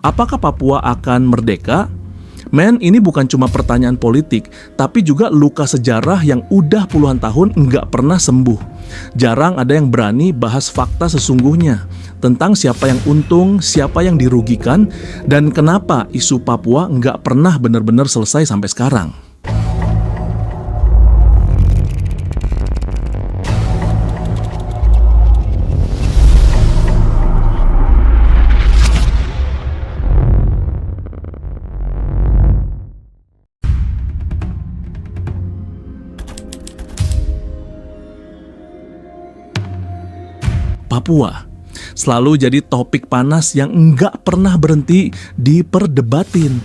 Apakah Papua akan merdeka? Men, ini bukan cuma pertanyaan politik, tapi juga luka sejarah yang udah puluhan tahun nggak pernah sembuh. Jarang ada yang berani bahas fakta sesungguhnya tentang siapa yang untung, siapa yang dirugikan, dan kenapa isu Papua nggak pernah benar-benar selesai sampai sekarang. Papua selalu jadi topik panas yang nggak pernah berhenti diperdebatin.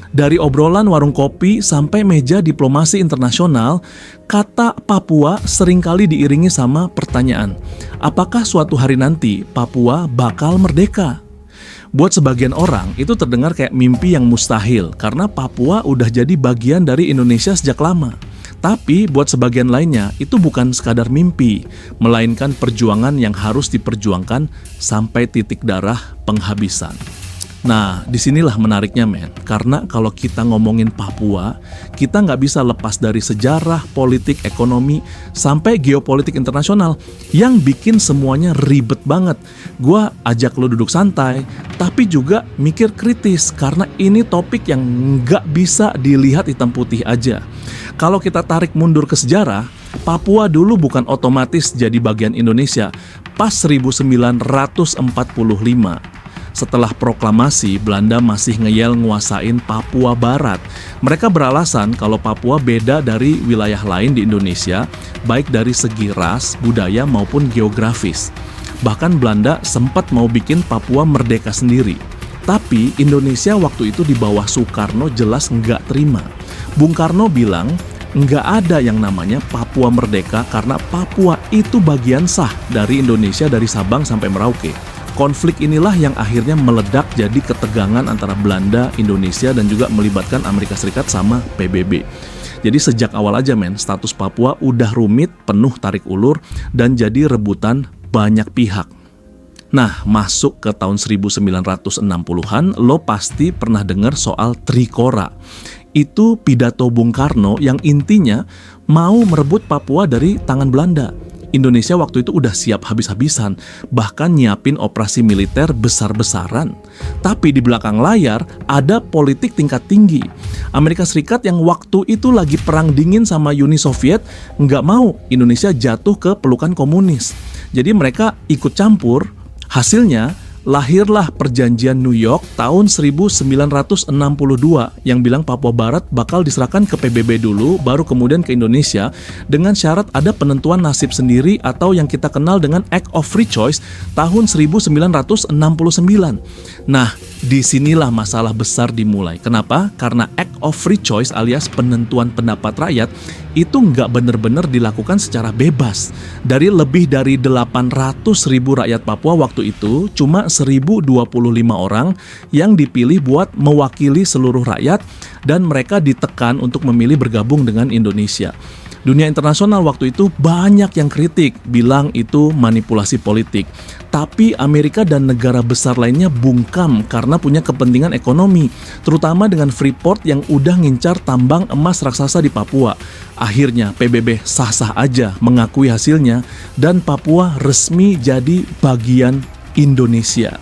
Dari obrolan warung kopi sampai meja diplomasi internasional, kata Papua seringkali diiringi sama pertanyaan, apakah suatu hari nanti Papua bakal merdeka? Buat sebagian orang, itu terdengar kayak mimpi yang mustahil karena Papua udah jadi bagian dari Indonesia sejak lama. Tapi buat sebagian lainnya, itu bukan sekadar mimpi, melainkan perjuangan yang harus diperjuangkan sampai titik darah penghabisan. Nah, disinilah menariknya men, karena kalau kita ngomongin Papua, kita nggak bisa lepas dari sejarah, politik, ekonomi, sampai geopolitik internasional yang bikin semuanya ribet banget. Gua ajak lo duduk santai, tapi juga mikir kritis, karena ini topik yang nggak bisa dilihat hitam putih aja. Kalau kita tarik mundur ke sejarah, Papua dulu bukan otomatis jadi bagian Indonesia pas 1945. Setelah proklamasi, Belanda masih ngeyel nguasain Papua Barat. Mereka beralasan kalau Papua beda dari wilayah lain di Indonesia, baik dari segi ras, budaya maupun geografis. Bahkan Belanda sempat mau bikin Papua merdeka sendiri. Tapi Indonesia waktu itu di bawah Soekarno jelas nggak terima. Bung Karno bilang, nggak ada yang namanya Papua merdeka karena Papua itu bagian sah dari Indonesia dari Sabang sampai Merauke. Konflik inilah yang akhirnya meledak jadi ketegangan antara Belanda, Indonesia, dan juga melibatkan Amerika Serikat sama PBB. Jadi sejak awal aja men, status Papua udah rumit, penuh tarik ulur, dan jadi rebutan banyak pihak. Nah, masuk ke tahun 1960-an, lo pasti pernah dengar soal Trikora. Itu pidato Bung Karno yang intinya mau merebut Papua dari tangan Belanda. Indonesia waktu itu udah siap habis-habisan, bahkan nyiapin operasi militer besar-besaran. Tapi di belakang layar ada politik tingkat tinggi. Amerika Serikat yang waktu itu lagi perang dingin sama Uni Soviet nggak mau Indonesia jatuh ke pelukan komunis. Jadi mereka ikut campur, hasilnya lahirlah perjanjian New York tahun 1962 yang bilang Papua Barat bakal diserahkan ke PBB dulu, baru kemudian ke Indonesia dengan syarat ada penentuan nasib sendiri atau yang kita kenal dengan Act of Free Choice tahun 1969. Nah, disinilah masalah besar dimulai. Kenapa? Karena Act of Free Choice alias penentuan pendapat rakyat itu nggak benar-benar dilakukan secara bebas. Dari lebih dari 800.000 rakyat Papua waktu itu, cuma 1.025 orang yang dipilih buat mewakili seluruh rakyat dan mereka ditekan untuk memilih bergabung dengan Indonesia. Dunia internasional waktu itu banyak yang kritik, bilang itu manipulasi politik. Tapi Amerika dan negara besar lainnya bungkam karena punya kepentingan ekonomi, terutama dengan Freeport yang udah ngincar tambang emas raksasa di Papua. Akhirnya PBB sah-sah aja mengakui hasilnya dan Papua resmi jadi bagian Indonesia.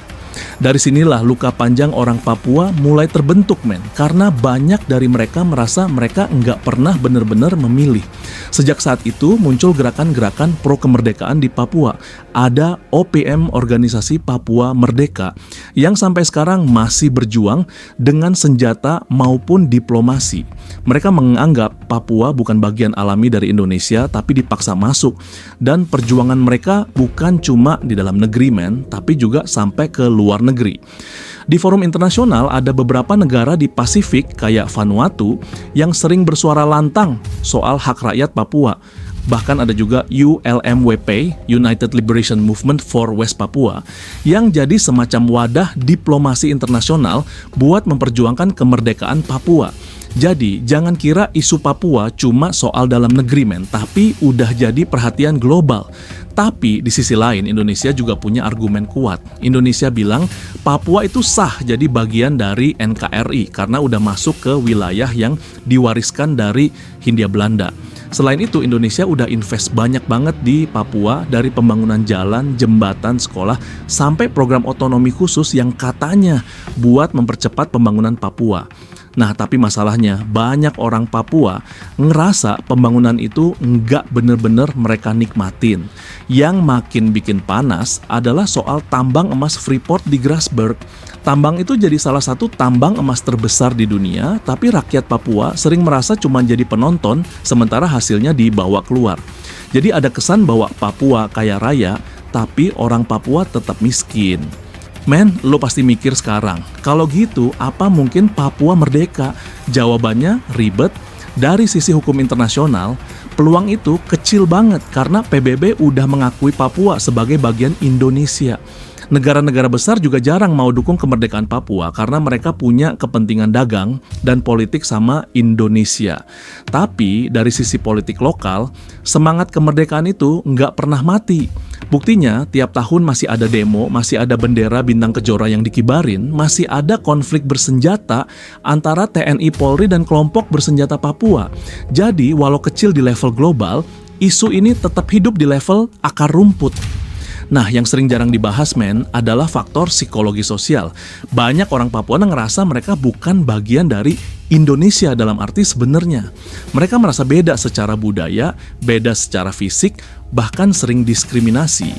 Dari sinilah luka panjang orang Papua mulai terbentuk men, karena banyak dari mereka merasa mereka nggak pernah benar-benar memilih. Sejak saat itu muncul gerakan-gerakan pro kemerdekaan di Papua. Ada OPM, Organisasi Papua Merdeka, yang sampai sekarang masih berjuang dengan senjata maupun diplomasi. Mereka menganggap Papua bukan bagian alami dari Indonesia, tapi dipaksa masuk. Dan perjuangan mereka bukan cuma di dalam negeri men, tapi juga sampai ke luar negeri. Di forum internasional ada beberapa negara di Pasifik kayak Vanuatu yang sering bersuara lantang soal hak rakyat Papua. Bahkan ada juga ULMWP, United Liberation Movement for West Papua, yang jadi semacam wadah diplomasi internasional buat memperjuangkan kemerdekaan Papua. Jadi, jangan kira isu Papua cuma soal dalam negeri, men, tapi udah jadi perhatian global. Tapi di sisi lain, Indonesia juga punya argumen kuat. Indonesia bilang Papua itu sah jadi bagian dari NKRI karena udah masuk ke wilayah yang diwariskan dari Hindia Belanda. Selain itu, Indonesia udah invest banyak banget di Papua, dari pembangunan jalan, jembatan, sekolah, sampai program otonomi khusus yang katanya buat mempercepat pembangunan Papua. Nah, tapi masalahnya banyak orang Papua ngerasa pembangunan itu nggak bener-bener mereka nikmatin. Yang makin bikin panas adalah soal tambang emas Freeport di Grasberg. Tambang itu jadi salah satu tambang emas terbesar di dunia, tapi rakyat Papua sering merasa cuma jadi penonton, sementara hasilnya dibawa keluar. Jadi ada kesan bahwa Papua kaya raya, tapi orang Papua tetap miskin. Men, lo pasti mikir sekarang, kalau gitu apa mungkin Papua merdeka? Jawabannya ribet. Dari sisi hukum internasional, peluang itu kecil banget karena PBB udah mengakui Papua sebagai bagian Indonesia. Negara-negara besar juga jarang mau dukung kemerdekaan Papua karena mereka punya kepentingan dagang dan politik sama Indonesia. Tapi dari sisi politik lokal, semangat kemerdekaan itu nggak pernah mati. Buktinya, tiap tahun masih ada demo, masih ada bendera bintang kejora yang dikibarin, masih ada konflik bersenjata antara TNI Polri dan kelompok bersenjata Papua. Jadi, walau kecil di level global, isu ini tetap hidup di level akar rumput. Nah, yang sering jarang dibahas, men, adalah faktor psikologi sosial. Banyak orang Papua ngerasa mereka bukan bagian dari Indonesia dalam arti sebenarnya. Mereka merasa beda secara budaya, beda secara fisik, bahkan sering diskriminasi.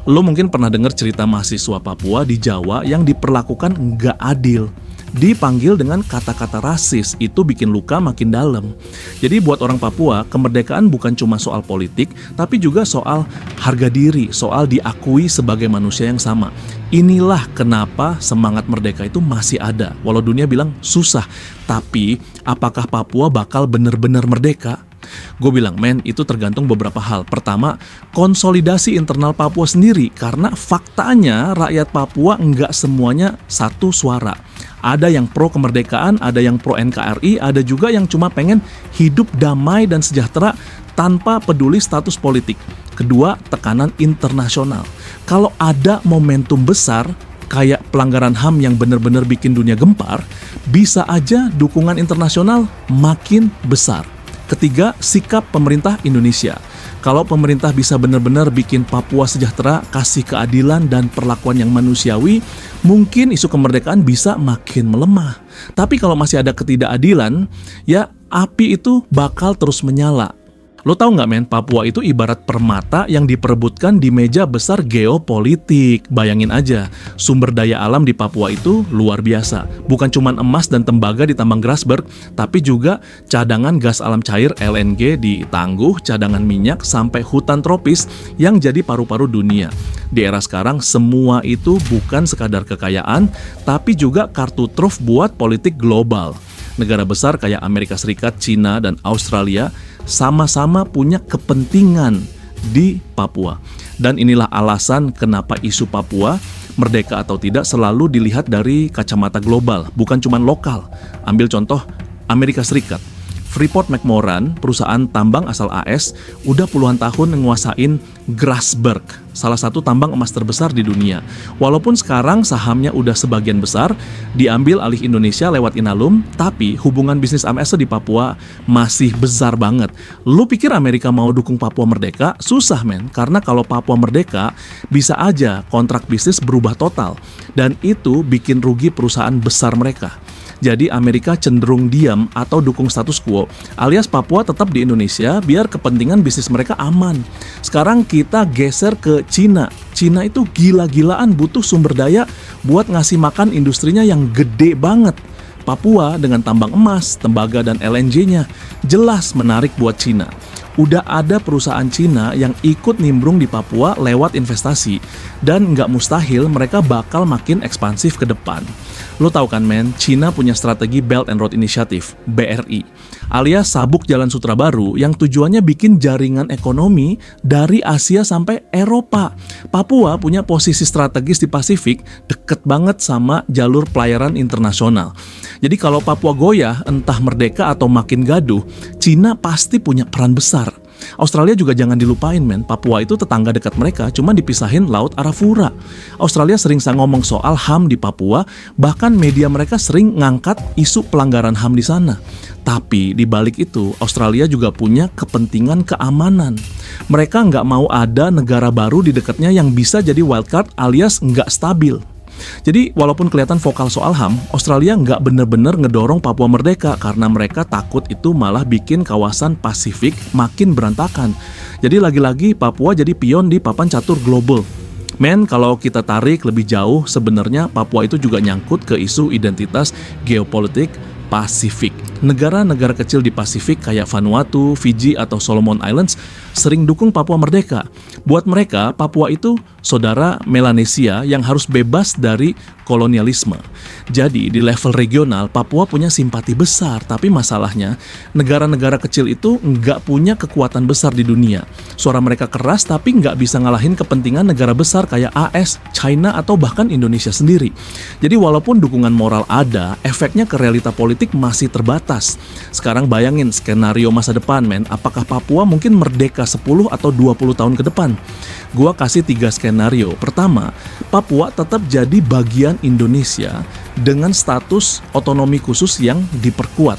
Lo mungkin pernah dengar cerita mahasiswa Papua di Jawa yang diperlakukan nggak adil. Dipanggil dengan kata-kata rasis, itu bikin luka makin dalam. Jadi buat orang Papua, kemerdekaan bukan cuma soal politik, tapi juga soal harga diri, soal diakui sebagai manusia yang sama. Inilah kenapa semangat merdeka itu masih ada. Walau dunia bilang susah, tapi apakah Papua bakal benar-benar merdeka? Gue bilang, men, itu tergantung beberapa hal. Pertama, konsolidasi internal Papua sendiri, karena faktanya rakyat Papua nggak semuanya satu suara. Ada yang pro kemerdekaan, ada yang pro NKRI, ada juga yang cuma pengen hidup damai dan sejahtera tanpa peduli status politik. Kedua, tekanan internasional. Kalau ada momentum besar, kayak pelanggaran HAM yang benar-benar bikin dunia gempar, bisa aja dukungan internasional makin besar. Ketiga, sikap pemerintah Indonesia. Kalau pemerintah bisa benar-benar bikin Papua sejahtera, kasih keadilan dan perlakuan yang manusiawi, mungkin isu kemerdekaan bisa makin melemah. Tapi kalau masih ada ketidakadilan, ya api itu bakal terus menyala. Lo tahu nggak, men, Papua itu ibarat permata yang diperebutkan di meja besar geopolitik. Bayangin aja, sumber daya alam di Papua itu luar biasa. Bukan cuma emas dan tembaga di tambang Grasberg, tapi juga cadangan gas alam cair LNG di Tangguh, cadangan minyak, sampai hutan tropis yang jadi paru-paru dunia. Di era sekarang, semua itu bukan sekadar kekayaan, tapi juga kartu truf buat politik global. Negara besar kayak Amerika Serikat, Cina, dan Australia sama-sama punya kepentingan di Papua. Dan inilah alasan kenapa isu Papua, merdeka atau tidak, selalu dilihat dari kacamata global, bukan cuma lokal. Ambil contoh Amerika Serikat. Freeport-McMoRan, perusahaan tambang asal AS, udah puluhan tahun menguasain Grasberg, salah satu tambang emas terbesar di dunia. Walaupun sekarang sahamnya udah sebagian besar diambil alih Indonesia lewat Inalum, tapi hubungan bisnis AMS di Papua masih besar banget. Lu pikir Amerika mau dukung Papua merdeka? Susah, men, karena kalau Papua merdeka, bisa aja kontrak bisnis berubah total, dan itu bikin rugi perusahaan besar mereka. Jadi Amerika cenderung diam atau dukung status quo, alias Papua tetap di Indonesia biar kepentingan bisnis mereka aman. Sekarang kita geser ke Cina. Cina itu gila-gilaan butuh sumber daya buat ngasih makan industrinya yang gede banget. Papua dengan tambang emas, tembaga, dan LNG-nya jelas menarik buat Cina. Udah ada perusahaan Cina yang ikut nimbrung di Papua lewat investasi, dan nggak mustahil mereka bakal makin ekspansif ke depan. Lo tahu kan men, Cina punya strategi Belt and Road Initiative, BRI, alias Sabuk Jalan Sutra Baru yang tujuannya bikin jaringan ekonomi dari Asia sampai Eropa. Papua punya posisi strategis di Pasifik, deket banget sama jalur pelayaran internasional. Jadi kalau Papua goyah, entah merdeka atau makin gaduh, Cina pasti punya peran besar. Australia juga jangan dilupain men, Papua itu tetangga dekat mereka, cuma dipisahin Laut Arafura. Australia sering ngomong soal HAM di Papua, bahkan media mereka sering ngangkat isu pelanggaran HAM di sana. Tapi di balik itu, Australia juga punya kepentingan keamanan. Mereka nggak mau ada negara baru di dekatnya yang bisa jadi wildcard alias nggak stabil. Jadi walaupun kelihatan vokal soal HAM, Australia nggak bener-bener ngedorong Papua merdeka karena mereka takut itu malah bikin kawasan Pasifik makin berantakan. Jadi lagi-lagi Papua jadi pion di papan catur global. Men, kalau kita tarik lebih jauh, sebenarnya Papua itu juga nyangkut ke isu identitas geopolitik Pasifik. Negara-negara kecil di Pasifik kayak Vanuatu, Fiji, atau Solomon Islands sering dukung Papua merdeka. Buat mereka, Papua itu saudara Melanesia yang harus bebas dari kolonialisme. Jadi, di level regional, Papua punya simpati besar, tapi masalahnya, negara-negara kecil itu nggak punya kekuatan besar di dunia. Suara mereka keras, tapi nggak bisa ngalahin kepentingan negara besar kayak AS, China, atau bahkan Indonesia sendiri. Jadi, walaupun dukungan moral ada, efeknya ke realita politik masih terbatas. Sekarang bayangin skenario masa depan, men. Apakah Papua mungkin merdeka 10 atau 20 tahun ke depan? Gua kasih 3 skenario. Pertama, Papua tetap jadi bagian Indonesia dengan status otonomi khusus yang diperkuat.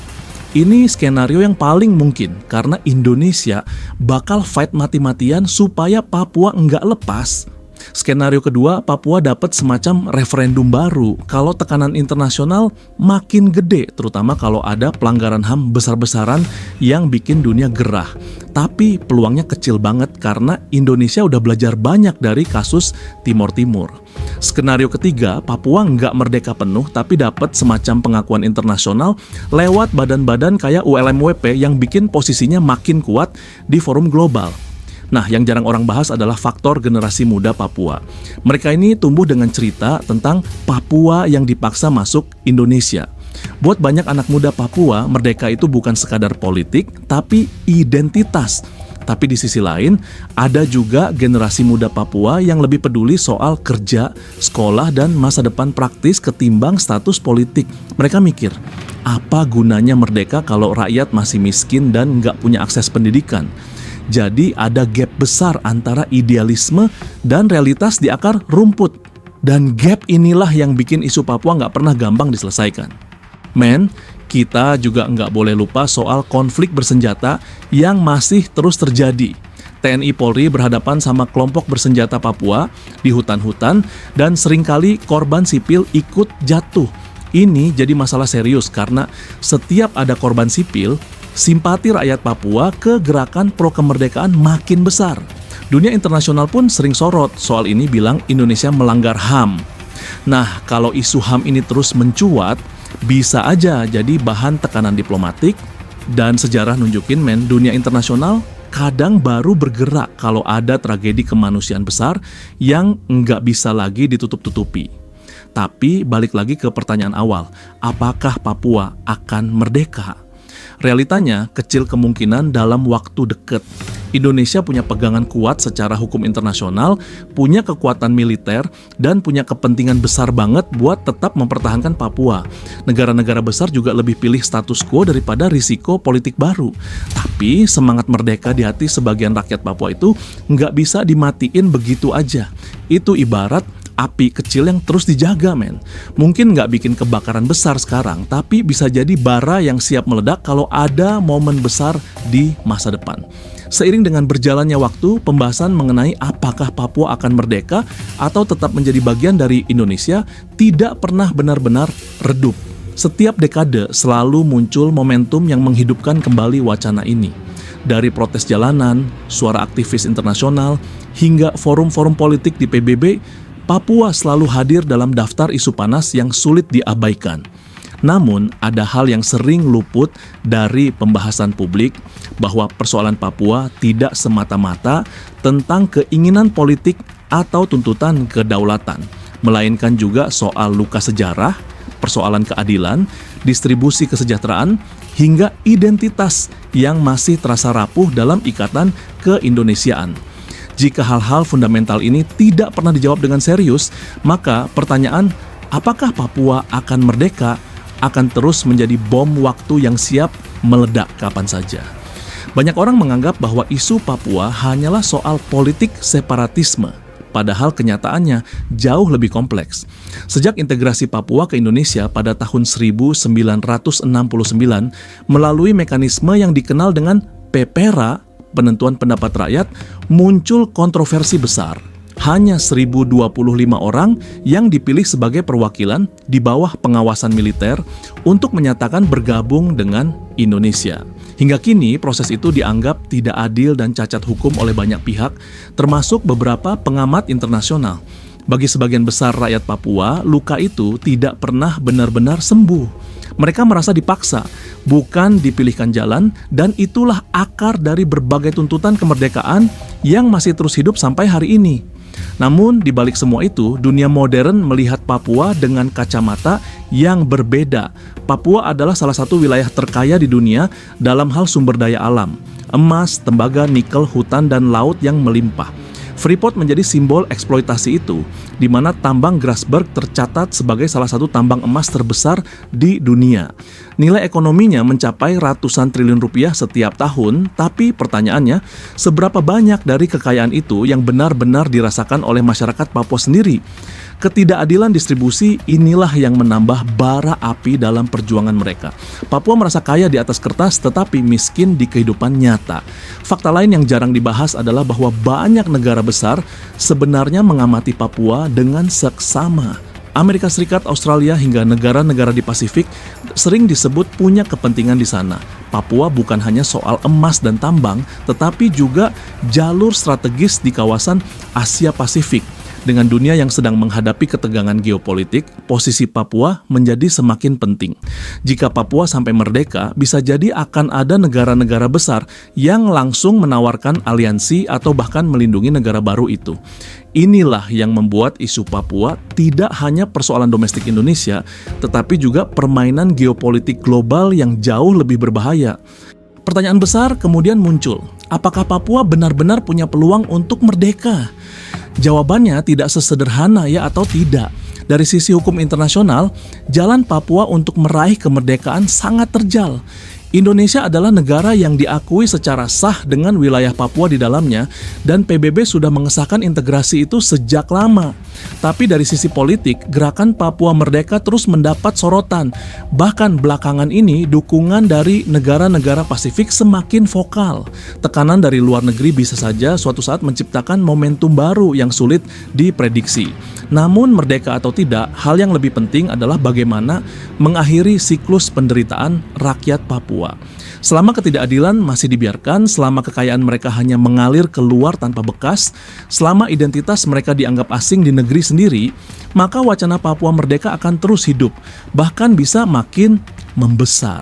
Ini skenario yang paling mungkin karena Indonesia bakal fight mati-matian supaya Papua nggak lepas. Skenario kedua, Papua dapat semacam referendum baru kalau tekanan internasional makin gede, terutama kalau ada pelanggaran HAM besar-besaran yang bikin dunia gerah. Tapi peluangnya kecil banget karena Indonesia udah belajar banyak dari kasus Timor Timur. Skenario ketiga, Papua nggak merdeka penuh tapi dapat semacam pengakuan internasional lewat badan-badan kayak ULMWP yang bikin posisinya makin kuat di forum global. Nah, yang jarang orang bahas adalah faktor generasi muda Papua. Mereka ini tumbuh dengan cerita tentang Papua yang dipaksa masuk Indonesia. Buat banyak anak muda Papua, merdeka itu bukan sekadar politik, tapi identitas. Tapi di sisi lain, ada juga generasi muda Papua yang lebih peduli soal kerja, sekolah, dan masa depan praktis ketimbang status politik. Mereka mikir, apa gunanya merdeka kalau rakyat masih miskin dan nggak punya akses pendidikan? Jadi ada gap besar antara idealisme dan realitas di akar rumput. Dan gap inilah yang bikin isu Papua nggak pernah gampang diselesaikan. Men, kita juga nggak boleh lupa soal konflik bersenjata yang masih terus terjadi. TNI Polri berhadapan sama kelompok bersenjata Papua di hutan-hutan dan seringkali korban sipil ikut jatuh. Ini jadi masalah serius karena setiap ada korban sipil, simpati rakyat Papua ke gerakan pro kemerdekaan makin besar. Dunia internasional pun sering sorot soal ini, bilang Indonesia melanggar HAM. Nah, kalau isu HAM ini terus mencuat, bisa aja jadi bahan tekanan diplomatik, dan sejarah nunjukin men, dunia internasional kadang baru bergerak kalau ada tragedi kemanusiaan besar yang nggak bisa lagi ditutup-tutupi. Tapi balik lagi ke pertanyaan awal, apakah Papua akan merdeka? Realitanya kecil kemungkinan dalam waktu dekat. Indonesia punya pegangan kuat secara hukum internasional, punya kekuatan militer, dan punya kepentingan besar banget buat tetap mempertahankan Papua. Negara-negara besar juga lebih pilih status quo daripada risiko politik baru. Tapi semangat merdeka di hati sebagian rakyat Papua itu nggak bisa dimatiin begitu aja. Itu ibarat api kecil yang terus dijaga, men. Mungkin nggak bikin kebakaran besar sekarang, tapi bisa jadi bara yang siap meledak kalau ada momen besar di masa depan. Seiring dengan berjalannya waktu, pembahasan mengenai apakah Papua akan merdeka atau tetap menjadi bagian dari Indonesia tidak pernah benar-benar redup. Setiap dekade selalu muncul momentum yang menghidupkan kembali wacana ini. Dari protes jalanan, suara aktivis internasional, hingga forum-forum politik di PBB, Papua selalu hadir dalam daftar isu panas yang sulit diabaikan. Namun, ada hal yang sering luput dari pembahasan publik, bahwa persoalan Papua tidak semata-mata tentang keinginan politik atau tuntutan kedaulatan, melainkan juga soal luka sejarah, persoalan keadilan, distribusi kesejahteraan, hingga identitas yang masih terasa rapuh dalam ikatan keindonesiaan. Jika hal-hal fundamental ini tidak pernah dijawab dengan serius, maka pertanyaan apakah Papua akan merdeka akan terus menjadi bom waktu yang siap meledak kapan saja. Banyak orang menganggap bahwa isu Papua hanyalah soal politik separatisme, padahal kenyataannya jauh lebih kompleks. Sejak integrasi Papua ke Indonesia pada tahun 1969 melalui mekanisme yang dikenal dengan PEPERA, penentuan pendapat rakyat, muncul kontroversi besar. Hanya 1.025 orang yang dipilih sebagai perwakilan di bawah pengawasan militer untuk menyatakan bergabung dengan Indonesia. Hingga kini proses itu dianggap tidak adil dan cacat hukum oleh banyak pihak, termasuk beberapa pengamat internasional. Bagi sebagian besar rakyat Papua, luka itu tidak pernah benar-benar sembuh. Mereka merasa dipaksa, bukan dipilihkan jalan, dan itulah akar dari berbagai tuntutan kemerdekaan yang masih terus hidup sampai hari ini. Namun, di balik semua itu, dunia modern melihat Papua dengan kacamata yang berbeda. Papua adalah salah satu wilayah terkaya di dunia dalam hal sumber daya alam, emas, tembaga, nikel, hutan, dan laut yang melimpah. Freeport menjadi simbol eksploitasi itu, di mana tambang Grasberg tercatat sebagai salah satu tambang emas terbesar di dunia. Nilai ekonominya mencapai ratusan triliun rupiah setiap tahun, tapi pertanyaannya, seberapa banyak dari kekayaan itu yang benar-benar dirasakan oleh masyarakat Papua sendiri? Ketidakadilan distribusi inilah yang menambah bara api dalam perjuangan mereka. Papua merasa kaya di atas kertas tetapi miskin di kehidupan nyata. Fakta lain yang jarang dibahas adalah bahwa banyak negara besar sebenarnya mengamati Papua dengan seksama. Amerika Serikat, Australia, hingga negara-negara di Pasifik sering disebut punya kepentingan di sana. Papua bukan hanya soal emas dan tambang, tetapi juga jalur strategis di kawasan Asia Pasifik. Dengan dunia yang sedang menghadapi ketegangan geopolitik, posisi Papua menjadi semakin penting. Jika Papua sampai merdeka, bisa jadi akan ada negara-negara besar yang langsung menawarkan aliansi atau bahkan melindungi negara baru itu. Inilah yang membuat isu Papua tidak hanya persoalan domestik Indonesia, tetapi juga permainan geopolitik global yang jauh lebih berbahaya. Pertanyaan besar kemudian muncul, apakah Papua benar-benar punya peluang untuk merdeka? Jawabannya tidak sesederhana ya atau tidak. Dari sisi hukum internasional, jalan Papua untuk meraih kemerdekaan sangat terjal. Indonesia adalah negara yang diakui secara sah dengan wilayah Papua di dalamnya, dan PBB sudah mengesahkan integrasi itu sejak lama. Tapi dari sisi politik, gerakan Papua Merdeka terus mendapat sorotan. Bahkan belakangan ini, dukungan dari negara-negara Pasifik semakin vokal. Tekanan dari luar negeri bisa saja suatu saat menciptakan momentum baru yang sulit diprediksi. Namun merdeka atau tidak, hal yang lebih penting adalah bagaimana mengakhiri siklus penderitaan rakyat Papua. Selama ketidakadilan masih dibiarkan, selama kekayaan mereka hanya mengalir keluar tanpa bekas, selama identitas mereka dianggap asing di negeri sendiri, maka wacana Papua merdeka akan terus hidup, bahkan bisa makin membesar.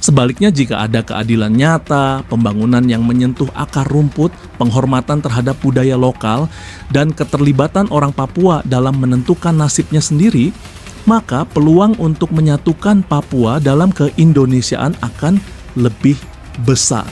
Sebaliknya, jika ada keadilan nyata, pembangunan yang menyentuh akar rumput, penghormatan terhadap budaya lokal, dan keterlibatan orang Papua dalam menentukan nasibnya sendiri, maka peluang untuk menyatukan Papua dalam keindonesiaan akan lebih besar.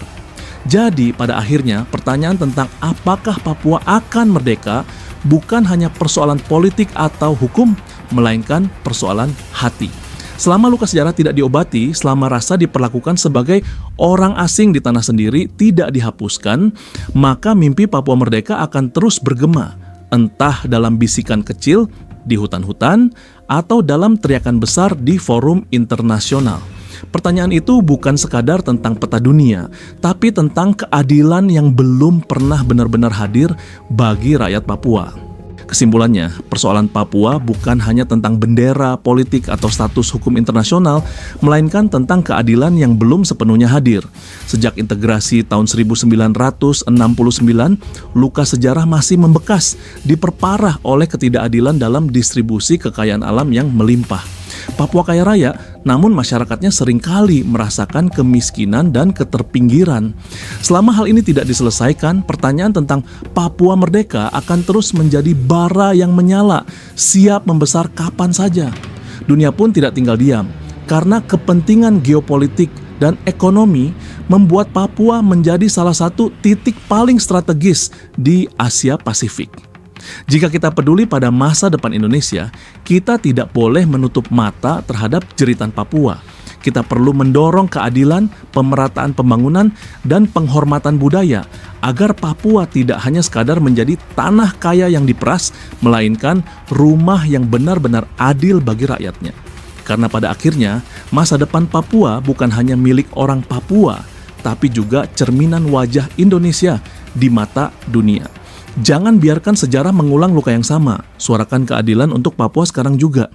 Jadi pada akhirnya pertanyaan tentang apakah Papua akan merdeka bukan hanya persoalan politik atau hukum, melainkan persoalan hati. Selama luka sejarah tidak diobati, selama rasa diperlakukan sebagai orang asing di tanah sendiri tidak dihapuskan, maka mimpi Papua merdeka akan terus bergema, entah dalam bisikan kecil di hutan-hutan atau dalam teriakan besar di forum internasional. Pertanyaan itu bukan sekadar tentang peta dunia, tapi tentang keadilan yang belum pernah benar-benar hadir bagi rakyat Papua. Kesimpulannya, persoalan Papua bukan hanya tentang bendera, politik, atau status hukum internasional, melainkan tentang keadilan yang belum sepenuhnya hadir. Sejak integrasi tahun 1969, luka sejarah masih membekas, diperparah oleh ketidakadilan dalam distribusi kekayaan alam yang melimpah. Papua kaya raya, namun masyarakatnya seringkali merasakan kemiskinan dan keterpinggiran. Selama hal ini tidak diselesaikan, pertanyaan tentang Papua merdeka akan terus menjadi bara yang menyala, siap membesar kapan saja. Dunia pun tidak tinggal diam, karena kepentingan geopolitik dan ekonomi membuat Papua menjadi salah satu titik paling strategis di Asia Pasifik. Jika kita peduli pada masa depan Indonesia, kita tidak boleh menutup mata terhadap jeritan Papua. Kita perlu mendorong keadilan, pemerataan pembangunan, dan penghormatan budaya agar Papua tidak hanya sekadar menjadi tanah kaya yang diperas, melainkan rumah yang benar-benar adil bagi rakyatnya. Karena pada akhirnya, masa depan Papua bukan hanya milik orang Papua, tapi juga cerminan wajah Indonesia di mata dunia. Jangan biarkan sejarah mengulang luka yang sama. Suarakan keadilan untuk Papua sekarang juga.